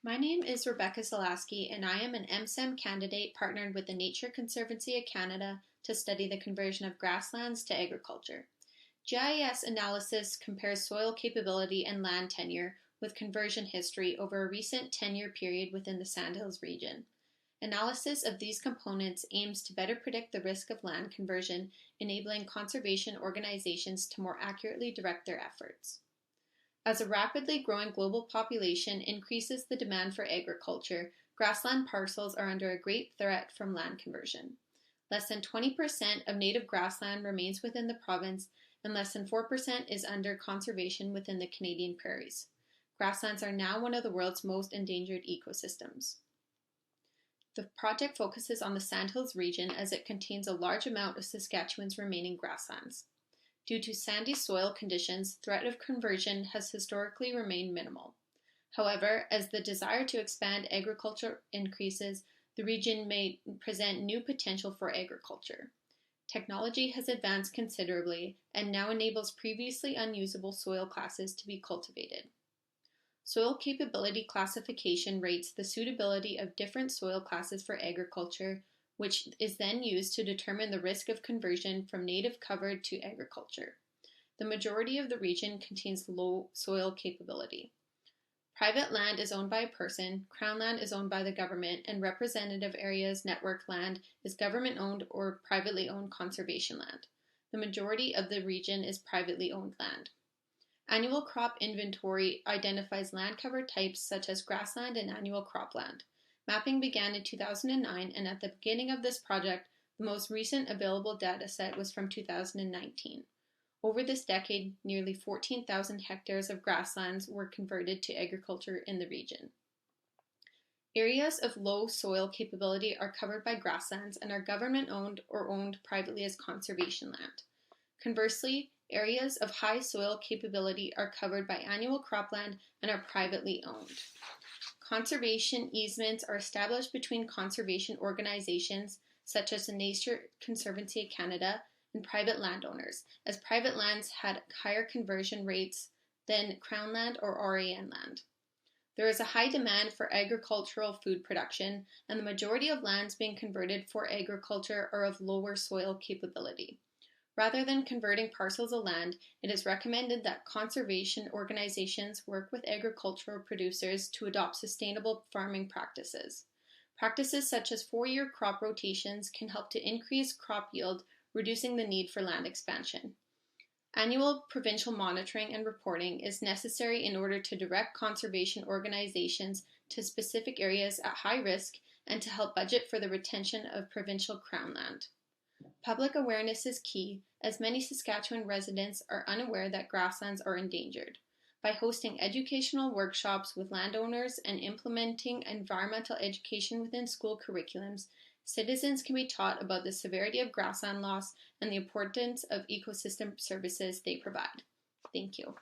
My name is Rebecca Zalaski, and I am an MSEM candidate partnered with the Nature Conservancy of Canada to study the conversion of grasslands to agriculture. GIS analysis compares soil capability and land tenure with conversion history over a recent 10-year period within the Sandhills region. Analysis of these components aims to better predict the risk of land conversion, enabling conservation organizations to more accurately direct their efforts. As a rapidly growing global population increases the demand for agriculture, grassland parcels are under a great threat from land conversion. Less than 20% of native grassland remains within the province, and less than 4% is under conservation within the Canadian prairies. Grasslands are now one of the world's most endangered ecosystems. The project focuses on the Sandhills region as it contains a large amount of Saskatchewan's remaining grasslands. Due to sandy soil conditions, threat of conversion has historically remained minimal. However, as the desire to expand agriculture increases, the region may present new potential for agriculture. Technology has advanced considerably and now enables previously unusable soil classes to be cultivated. Soil capability classification rates the suitability of different soil classes for agriculture, which is then used to determine the risk of conversion from native cover to agriculture. The majority of the region contains low soil capability. Private land is owned by a person, Crown land is owned by the government, and representative areas network land is government-owned or privately owned conservation land. The majority of the region is privately owned land. Annual crop inventory identifies land cover types such as grassland and annual cropland. Mapping began in 2009, and at the beginning of this project, the most recent available data set was from 2019. Over this decade, nearly 14,000 hectares of grasslands were converted to agriculture in the region. Areas of low soil capability are covered by grasslands and are government-owned or owned privately as conservation land. Conversely, areas of high soil capability are covered by annual cropland and are privately owned. Conservation easements are established between conservation organizations, such as the Nature Conservancy of Canada, and private landowners, as private lands had higher conversion rates than Crown land or RAN land. There is a high demand for agricultural food production, and the majority of lands being converted for agriculture are of lower soil capability. Rather than converting parcels of land, it is recommended that conservation organizations work with agricultural producers to adopt sustainable farming practices. Practices such as 4-year crop rotations can help to increase crop yield, reducing the need for land expansion. Annual provincial monitoring and reporting is necessary in order to direct conservation organizations to specific areas at high risk and to help budget for the retention of provincial Crown land. Public awareness is key, as many Saskatchewan residents are unaware that grasslands are endangered. By hosting educational workshops with landowners and implementing environmental education within school curriculums, citizens can be taught about the severity of grassland loss and the importance of ecosystem services they provide. Thank you.